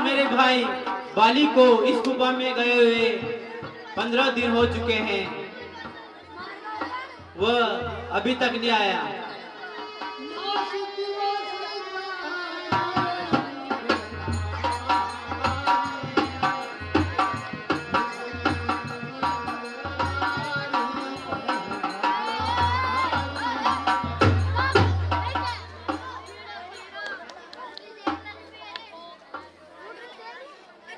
मेरे भाई बाली को इस गुफा में गए हुए 15 दिन हो चुके हैं, वह अभी तक नहीं आया।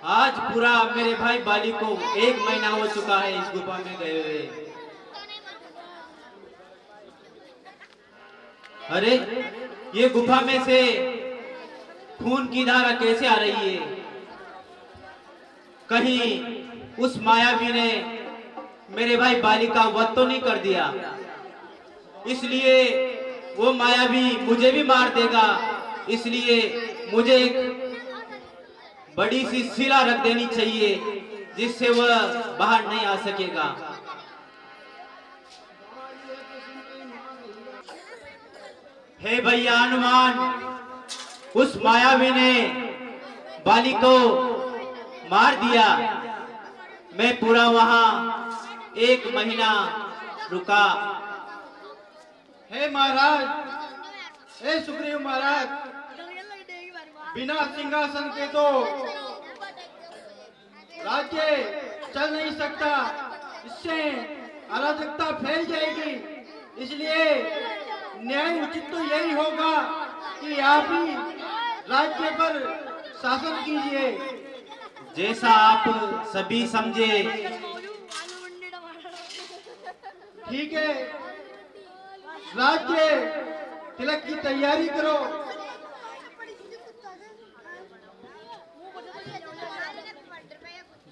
आज पूरा मेरे भाई बाली को 1 महीना हो चुका है इस गुफा में गए हुए। अरे ये गुफा में से खून की धारा कैसे आ रही है? कहीं उस मायावी ने मेरे भाई बाली का वध तो नहीं कर दिया, इसलिए वो मायावी मुझे भी मार देगा। इसलिए मुझे एक बड़ी सी शिला रख देनी चाहिए जिससे वह बाहर नहीं आ सकेगा। हे भैया हनुमान, उस मायावी ने बाली को मार दिया। मैं पूरा वहां 1 महीना रुका। हे महाराज, हे सुग्रीव महाराज, बिना सिंहासन के तो राज्य चल नहीं सकता, इससे अराजकता फैल जाएगी। इसलिए न्याय उचित तो यही होगा कि आप ही राज्य पर शासन कीजिए। जैसा आप सभी समझे। ठीक है, राज्य तिलक की तैयारी करो।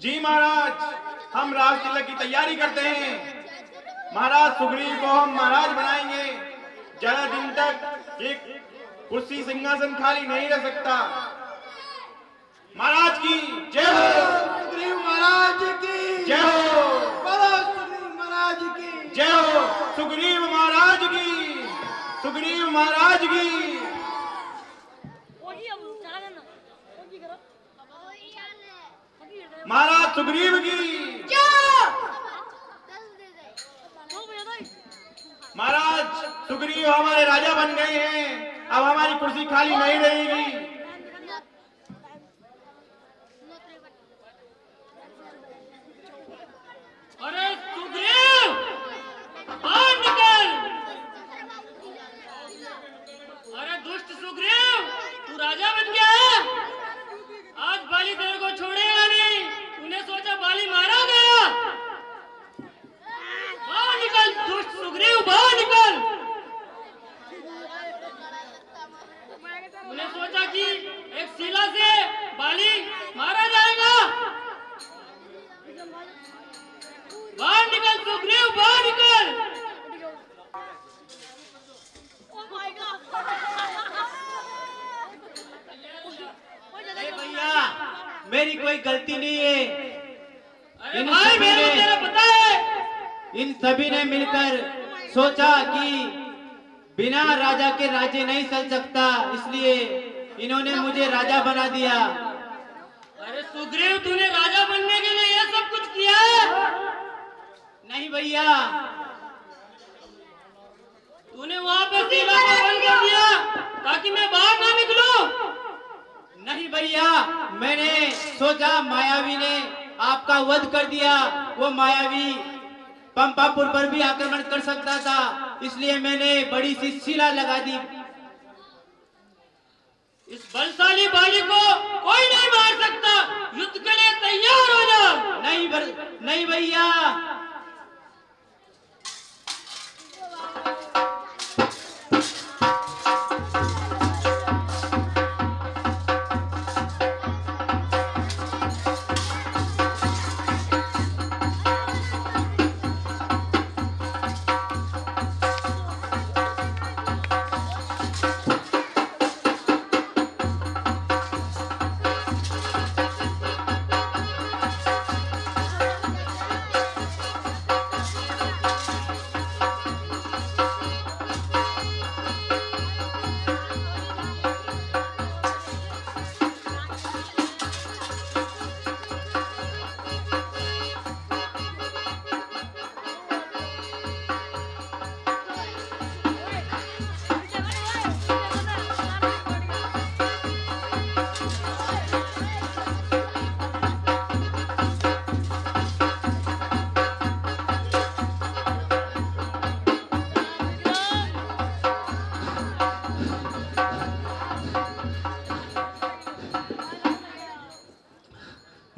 जी महाराज, हम राज तिलक की तैयारी करते हैं। महाराज सुग्रीव को हम महाराज बनाएंगे। ज्यादा दिन तक एक कुर्सी सिंहासन खाली नहीं रह सकता। महाराज की जय हो। सुग्रीव महाराज की जय हो। बोलो सुग्रीव महाराज की जय हो। सुग्रीव महाराज की, सुग्रीव महाराज की। महाराज सुग्रीव की। महाराज सुग्रीव हमारे राजा बन गए हैं, अब हमारी कुर्सी खाली नहीं रहेगी। अरे सुग्रीव, बाहर निकल। अरे दुष्ट सुग्रीव, तू राजा बन गया है। आज बाली तेरे को छोड़ेगा नहीं। तूने सोचा बाली मारा गया। बाहर निकल दुष्ट सुग्रीव, बाहर निकल। तूने सोचा कि एक शिला से बाली मारा जाएगा। बाहर निकल सुग्रीव, बाहर निकल। भैया मेरी कोई गलती नहीं है। अरे भाई, मेरे को तेरा पता है। इन सभी ने मिलकर सोचा कि बिना राजा के राज्य नहीं चल सकता, इसलिए इन्होंने मुझे राजा बना दिया। अरे सुग्रीव, तूने राजा बनने के लिए ये सब कुछ किया है? नहीं भैया, तूने वहाँ पे सीमा को बंद कर दिया ताकि मैं बाहर ना निकलूं। नहीं भैया, मैंने सोचा मायावी ने आपका वध कर दिया। वो मायावी पंपापुर पर भी आक्रमण कर सकता था, इसलिए मैंने बड़ी सी शिला लगा दी। इस बलशाली बाली को कोई नहीं मार सकता। युद्ध के लिए तैयार हो जाओ। नहीं भैया।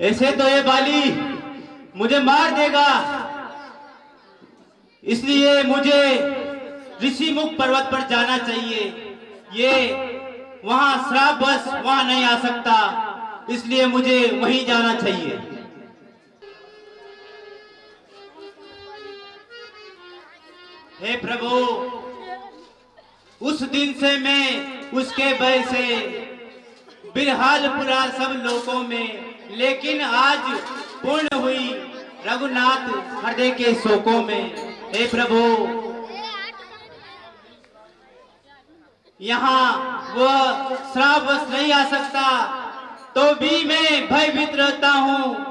ऐसे तो ये बाली मुझे मार देगा, इसलिए मुझे ऋषिमुख पर्वत पर जाना चाहिए। ये वहां श्राप बस वहां नहीं आ सकता, इसलिए मुझे वहीं जाना चाहिए। हे प्रभु, उस दिन से मैं उसके भय से बिरहाल पुरा सब लोगों में, लेकिन आज पूर्ण हुई रघुनाथ हृदय के शोकों में। हे प्रभु, यहाँ वह श्रावस नहीं आ सकता, तो भी मैं भयभीत रहता हूँ।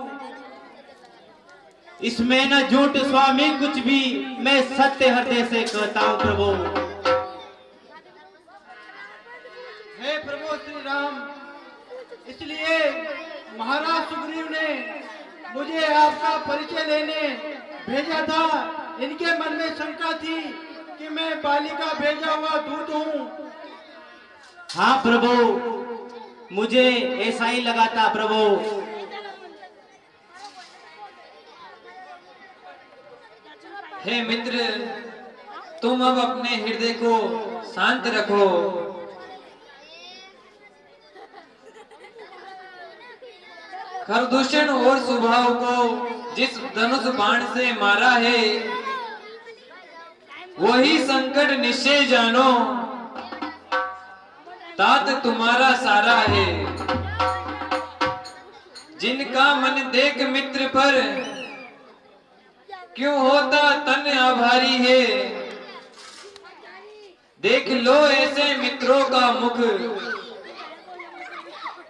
इसमें न झूठ स्वामी कुछ भी, मैं सत्य हृदय से कहता हूँ प्रभु। हे प्रभु श्री राम, इसलिए महाराज सुग्रीव ने मुझे आपका परिचय लेने भेजा था। इनके मन में शंका थी कि मैं बाली का भेजा हुआ दूत हूँ। हाँ प्रभु, मुझे ऐसा ही लगा था प्रभु। हे मित्र, तुम अब अपने हृदय को शांत रखो। खरदूषण और सुभाव को जिस धनुष बाण से मारा है, वही संकट निश्चय जानो, तात तुम्हारा सारा है। जिनका मन देख मित्र पर, क्यों होता तन आभारी है। देख लो ऐसे मित्रों का मुख,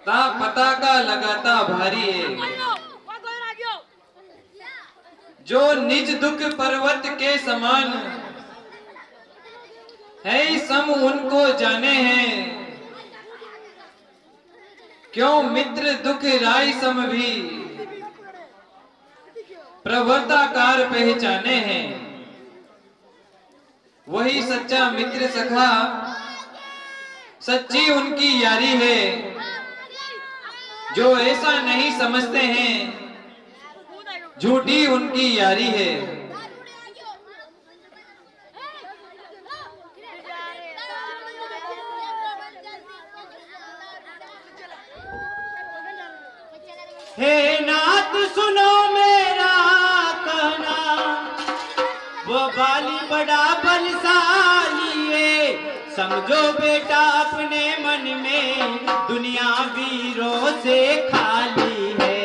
ता पता का लगाता भारी है। जो निज दुख पर्वत के समान है, सम उनको जाने हैं। क्यों मित्र दुख राय सम भी, प्रवर्ताकार पहचाने हैं। वही सच्चा मित्र सखा, सच्ची उनकी यारी है। जो ऐसा नहीं समझते हैं, झूठी उनकी यारी है। हे नाथ सुनो मेरा कहना, वो बाली बड़ा बलशाली है। समझो बेटा अपने मन में, दुनिया वीरों से खाली है।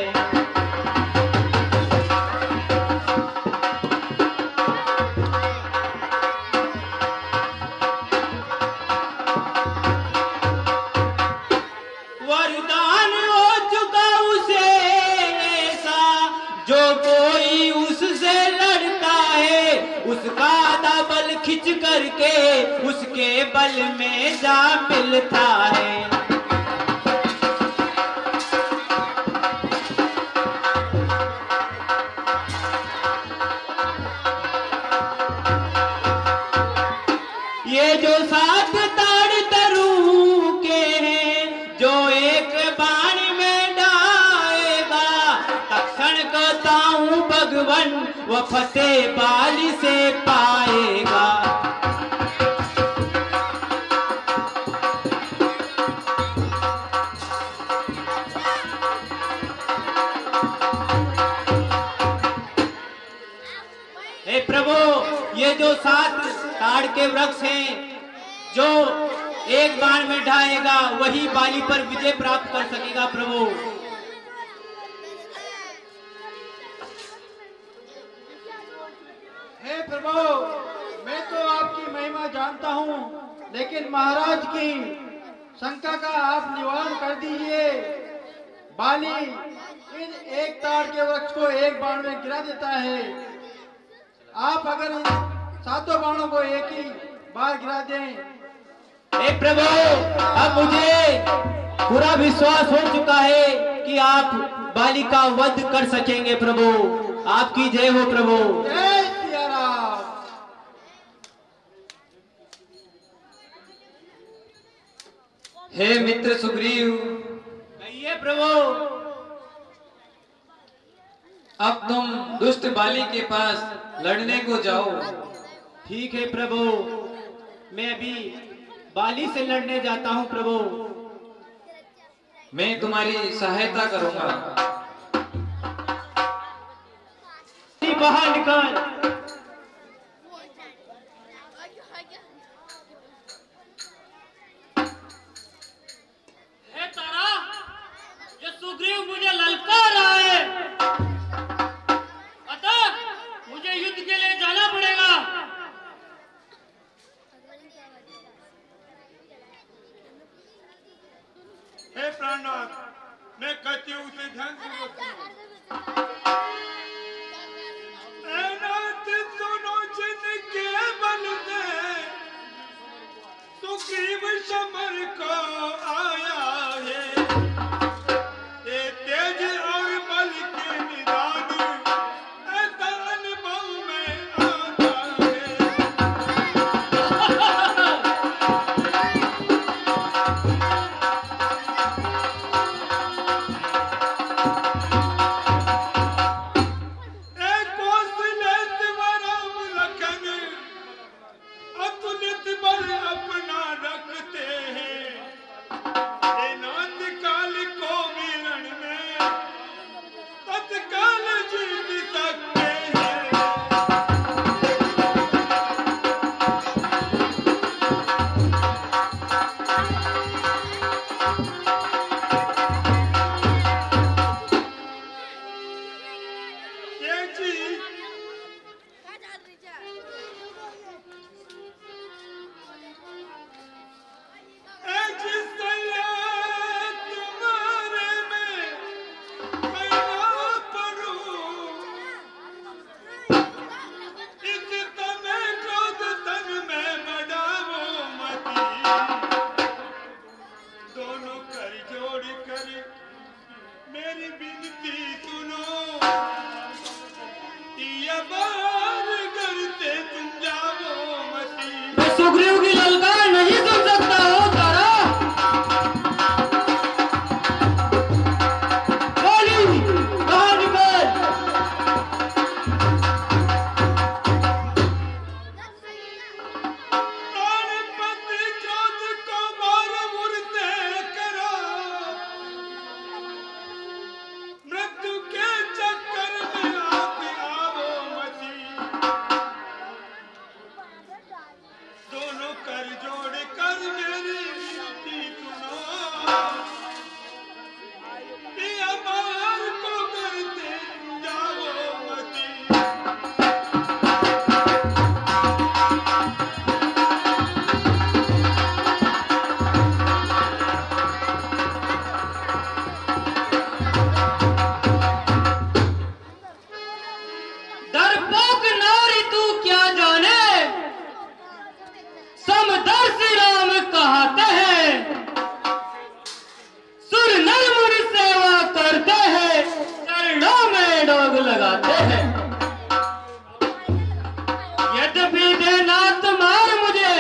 वरदान हो चुका उसे ऐसा, जो कोई उससे लड़ता है, उसका आधा बल खिंच करके उसके बल में जा मिलता है। ये जो सात ताड़ तरु के हैं, जो एक बाण में डालेगा, तक्षण कहता हूँ भगवन, वो फतेह बाली से पाएगा। हे प्रभु, ये जो सात ताड़ के वृक्ष हैं, जो एक बाण में ढाएगा, वही बाली पर विजय प्राप्त कर सकेगा प्रभु। हे प्रभु, मैं तो आपकी महिमा जानता हूँ, लेकिन महाराज की शंका का आप निवारण कर दीजिए। बाली इन एक ताड़ के वृक्ष को एक बाण में गिरा देता है। आप अगर इन सातों बाणों को एक ही बार गिरा दें। हे प्रभु, अब मुझे पूरा विश्वास हो चुका है कि आप बाली का वध कर सकेंगे प्रभु। आपकी जय हो प्रभु। जय सिया राम। हे मित्र सुग्रीव, कहिए प्रभु। अब तुम दुष्ट बाली के पास लड़ने को जाओ। ठीक है प्रभु, मैं अभी बाली से लड़ने जाता हूँ प्रभु। मैं तुम्हारी सहायता करूंगा। बाहर निकल। हे तारा, ये सुग्रीव मुझे ललकार रहा है, अतः मुझे युद्ध के लिए जाना पड़ेगा। हे प्राणनाथ, मैं कहती हूँ उसे ध्यान पूर्वक सुनो। ऐ नाथ सुनो, जिनके बल से सुग्रीव समर को आया है, ये तेज और बल के निदान ऐसा अनुभव में आता है। एक कौशलेत वरम लखन अतुलित बल अपना रखते हैं, ये नाथ काल को मिलन में तत्काल जीत सकते हैं। ये जी तुम्हारे में मैं ना पढ़ूं, इस समय क्रोध तन में बढ़ावो मती, दोनों कर जोड़ कर मेरी विनती सुनो, ये बार करते तुम जाओ मती। मैं सुग्रीव की ललकार नहीं सुन सकता हूँ तारा। बाली बाहर निकल। प्राणपति क्रोध को मार मुर्दे करो, मृत्यु के चक्कर में आप आवो मती, दोनों कर जोड़ कर मेरी विनती सुनो, पिया मार को करते जाओ मती। डरपोक नारी तू क्या जाने, समदर्शी राम कहते हैं, सुर नर मुनि सेवा करते हैं, चरणों में डोग लगाते हैं। यद्यपि देना तुम्हार मुझे,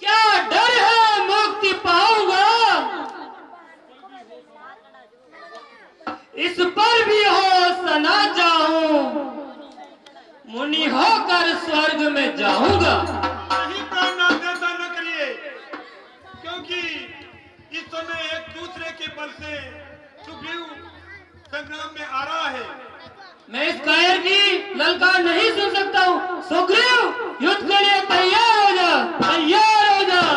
क्या डर है मुक्ति पाऊंगा, इस पर भी होश न जाऊं, मुनि होकर स्वर्ग में जाऊंगा। नहीं प्राणनाथ, ऐसा न करिए, क्योंकि इस समय एक दूसरे के बल से सुग्रीव संग्राम में आ रहा है। मैं इस कायर की ललकार नहीं सुन सकता हूँ। सुग्रीव, युद्ध के लिए तैयार हो जा, तैयार हो जा।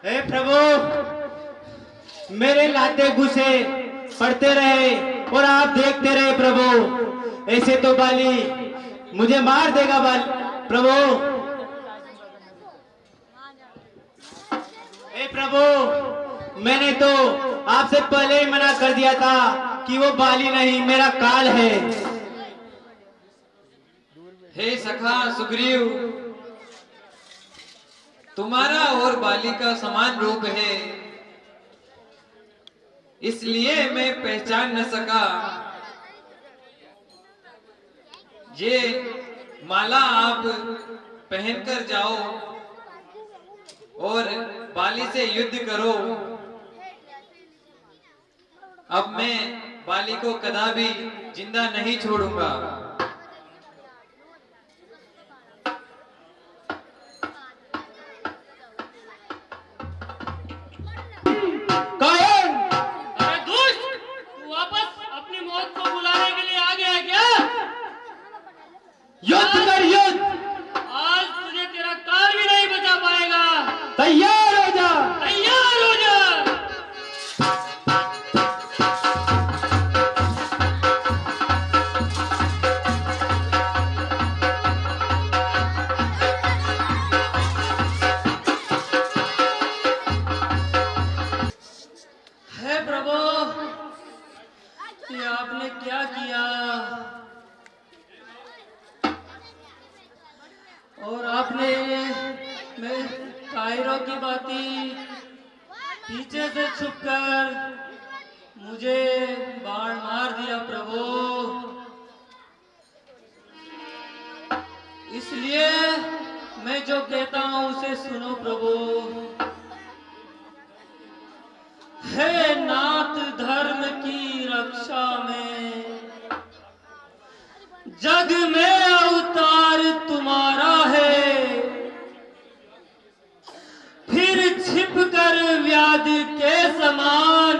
हे प्रभु, मेरे लाते घुसे पड़ते रहे और आप देखते रहे प्रभु। ऐसे तो बाली मुझे मार देगा प्रभु। हे प्रभु, मैंने तो आपसे पहले ही मना कर दिया था कि वो बाली नहीं, मेरा काल है। हे सखा सुग्रीव, तुम्हारा और बाली का समान रूप है, इसलिए मैं पहचान न सका। ये माला आप पहनकर जाओ और बाली से युद्ध करो। अब मैं बाली को कदापि जिंदा नहीं छोड़ूंगा। कौन? अरे दुष्ट, तू वापस अपनी मौत को बुलाने के लिए आ गया है क्या? युद्ध कर युद्ध। आज तुझे तेरा काल भी नहीं बचा पाएगा। तैयार हो जा। तैयार हो जा। हे प्रभु, ये आपने क्या किया? और आपने मैं कायरों की बाती पीछे से छुपकर मुझे बाण मार दिया प्रभु। इसलिए मैं जो कहता हूं उसे सुनो प्रभु। हे नाथ, धर्म की रक्षा में जग में अवतार तुम्हारा है, फिर छिपकर व्याध के समान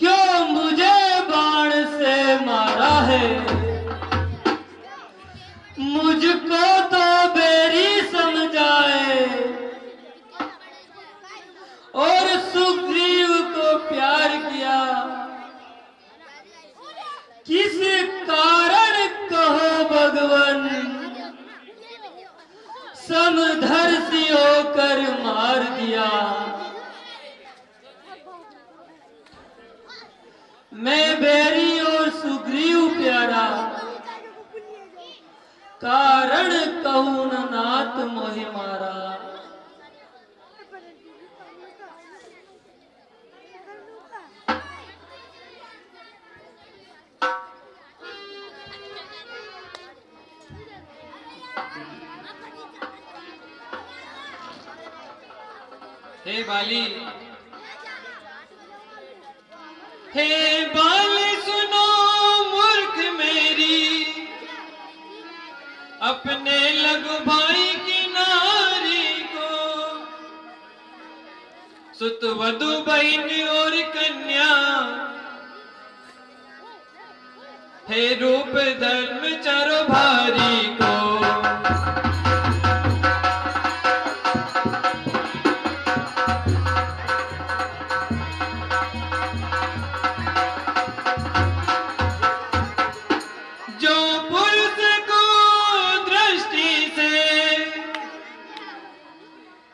क्यों मुझे बाण से मारा है? मुझको तो बेरी समझाए और सुग्रीव को प्यार किया, किस कारण कहो भगवन समधर्षी होकर मार दिया। मैं बेरी और सुग्रीव प्यारा, कारण कहूं न नाथ मोहि मारा। हे बाली, हे बाली सुनो मूर्ख मेरी, अपने लघु भाई की नारी को सुत वधु बहन और कन्या, हे रूप धर्म चारो भारी को।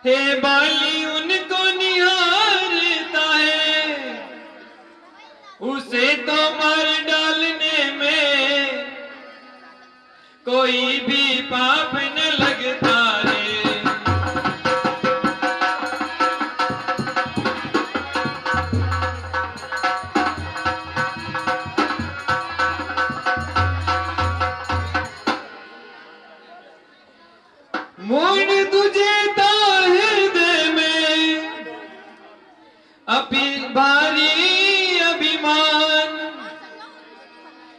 हे बाली उनको निहारता है, उसे तो मार डालने में कोई भी पाप न लगता है। मोड़ तुझे भारी अभिमान,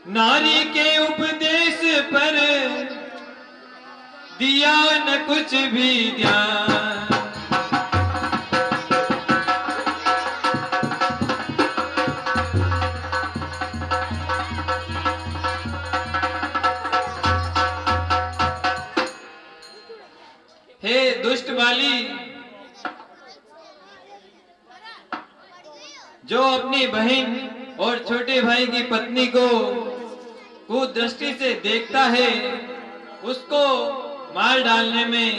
नारी के उपदेश पर दिया न कुछ भी ध्यान। हे दुष्ट बाली, जो अपनी बहन और छोटे भाई की पत्नी को कुदृष्टि से देखता है उसको मार डालने में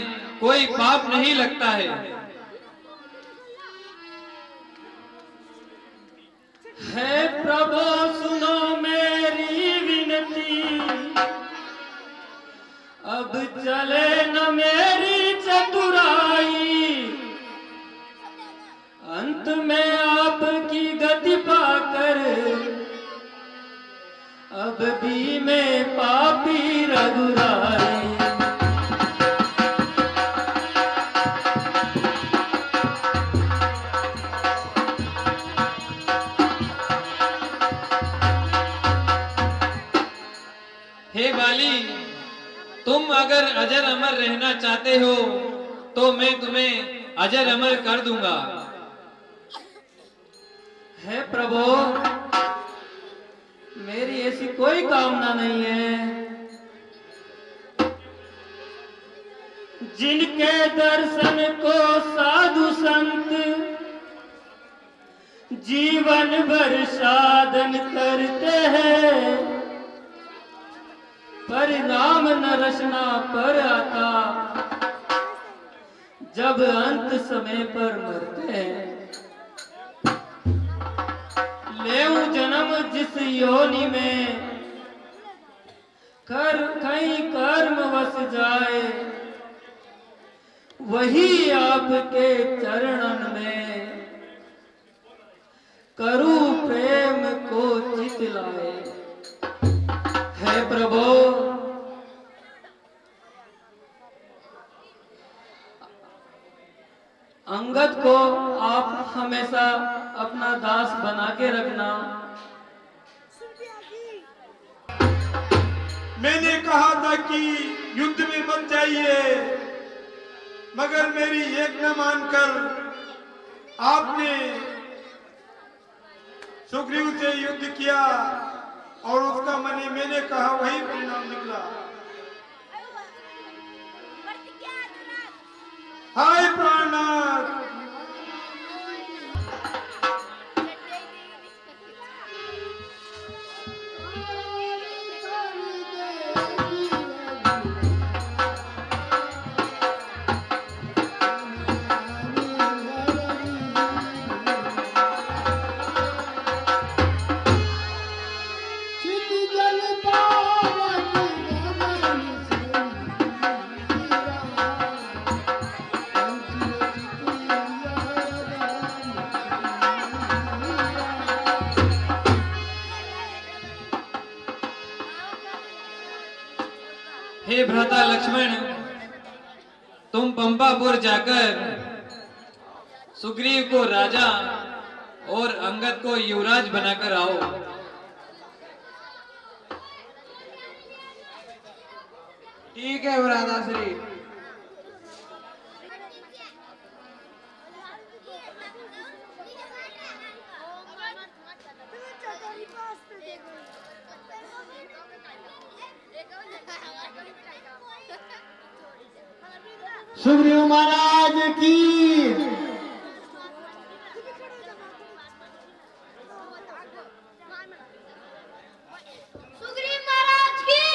कोई पाप नहीं लगता है। हे प्रभु सुनो मेरी विनती, अब चले न मेरी चतुराई, अंत में आपकी गति पाकर अब भी मैं पापी रघुराई। हे बाली, तुम अगर अजर अमर रहना चाहते हो तो मैं तुम्हें अजर अमर कर दूंगा। हे प्रभु, मेरी ऐसी कोई कामना नहीं है। जिनके दर्शन को साधु संत जीवन भर साधन करते हैं, परिणाम न रचना पर आता, जब अंत समय पर मरते हैं। लेऊ जन्म जिस योनि में कहीं कर्म वस जाए, वही आपके चरणन में करूं प्रेम को चित लाए। हे प्रभु, अंगद को आप हमेशा अपना दास बना के रखना। मैंने कहा था कि युद्ध में मत जाइए, मगर मेरी एक न मानकर आपने सुग्रीव से युद्ध किया और उसका मैंने कहा वही परिणाम निकला। हाय प्राणनाथ, हे भ्राता लक्ष्मण, तुम पंपापुर जाकर सुग्रीव को राजा और अंगद को युवराज बनाकर आओ। ठीक है भ्राताश्री। सुग्रीव महाराज की सुग्रीव महाराज की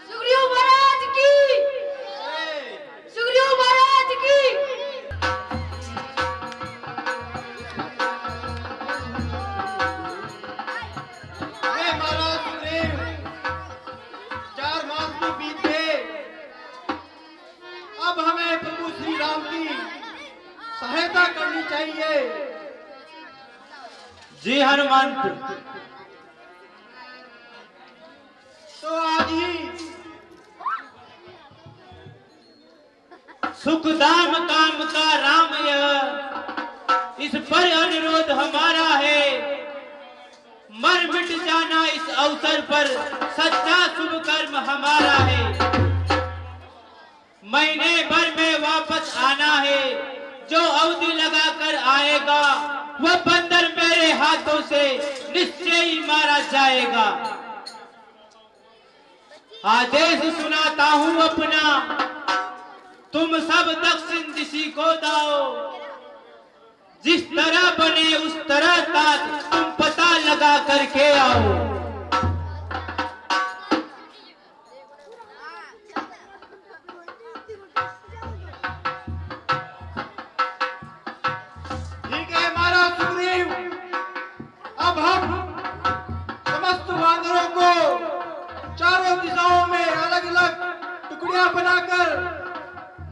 सुग्रीव महाराज की सुग्रीव महाराज की महाराज सुग्रीव, 4 मास भी बीत गए, अब हमें प्रभु श्री राम की सहायता करनी चाहिए। जी हनुमान, तो आज ही सुखदाम काम का राम यह, इस पर अनुरोध हमारा है। मर मिट जाना इस अवसर पर सच्चा शुभ कर्म हमारा है। महीने भर में वापस आना है, जो अवधि लगाकर आएगा आएगा वह बंदर मेरे हाथों से निश्चय ही मारा जाएगा। आदेश सुनाता हूं अपना, तुम सब दक्षिण दिशा को दाओ। जिस तरह बने उस तरह का तुम पता लगा करके आओ। ठीक है महाराज सुग्रीव, अब हम समस्त वानरों को चारों दिशाओं में अलग अलग टुकड़ियां बनाकर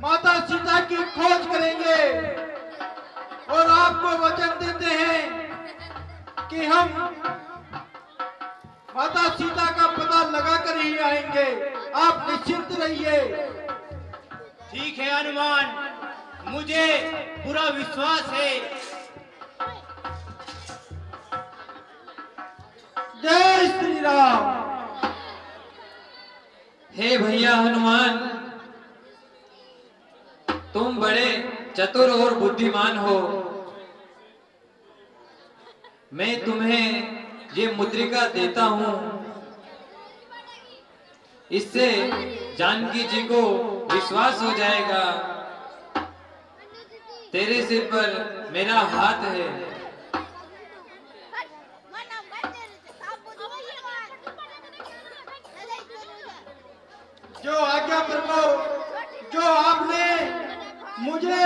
माता सीता की खोज करेंगे और आपको वचन देते हैं कि हम माता सीता का पता लगा कर ही आएंगे। आप निश्चिंत रहिए। ठीक है हनुमान, मुझे पूरा विश्वास है। जय श्री राम। हे भैया हनुमान, तुम बड़े चतुर और बुद्धिमान हो। मैं तुम्हें ये मुद्रिका देता हूं, इससे जानकी जी को विश्वास हो जाएगा तेरे सिर पर मेरा हाथ है। जो आज्ञा प्रभु, जो आपने मुझे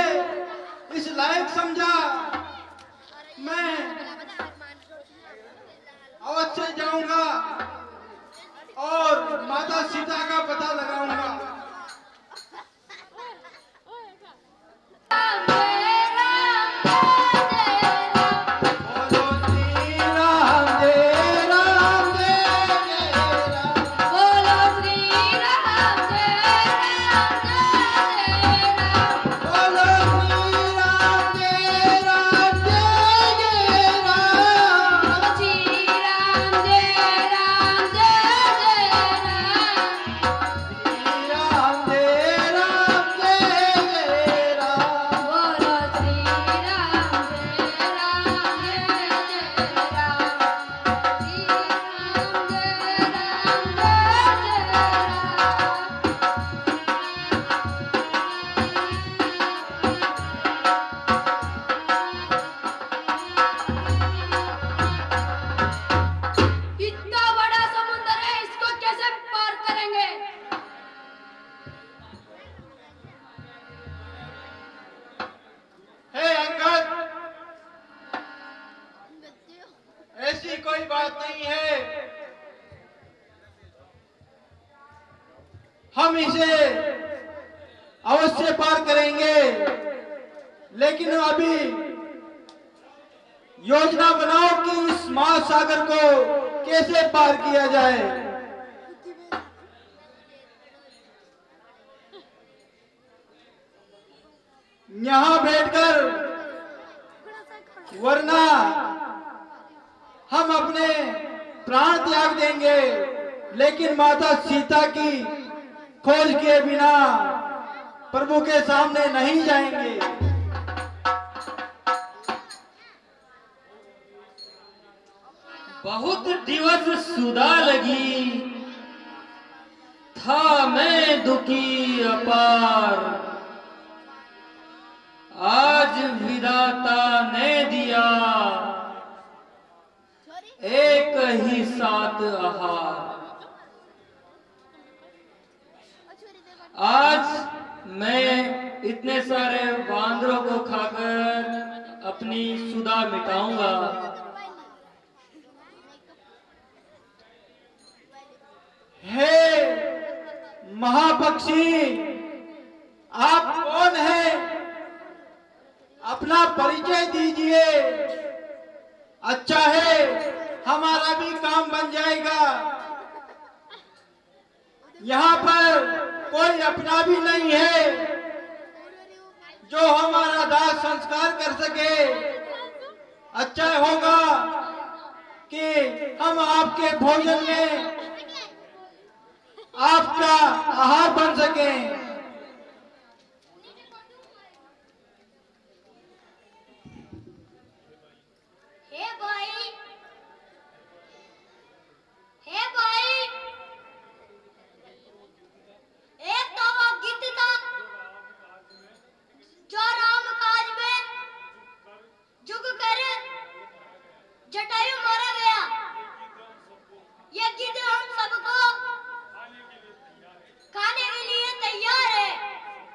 इस लायक समझा, मैं अवश्य जाऊंगा और माता सीता का पता लगाऊंगा। बोलो श्री राम जय राम जय जय राम। बोलो श्री राम जय राम जय राम। बोलो श्री राम जय राम जय जय राम। श्री राम जय राम जय जय राम। श्री राम जय राम जय जय राम। बोलो श्री राम जय राम जय जय राम। श्री राम जय राम जय जय राम। इतना बड़ा समुद्र है, इसको कैसे पार करेंगे? हे अंगद, ऐसी कोई बात नहीं है। हम इसे अवश्य पार करेंगे, लेकिन अभी योजना बनाओ कि इस महासागर को कैसे पार किया जाए। यहाँ बैठकर, वरना हम अपने प्राण त्याग देंगे, लेकिन माता सीता की खोज किए बिना प्रभु के सामने नहीं जाएंगे। बहुत दिवस सुधा लगी था मैं दुखी अपार। आज विधाता ने दिया एक ही साथ आहार। आज मैं इतने सारे बांदरों को खाकर अपनी सुधा मिटाऊंगा। हे महापक्षी, आप कौन हैं? अपना परिचय दीजिए। अच्छा है, हमारा भी काम बन जाएगा। यहाँ पर कोई अपना भी नहीं है जो हमारा दाह संस्कार कर सके। अच्छा होगा कि हम आपके भोजन में आपका आहार बन सकें।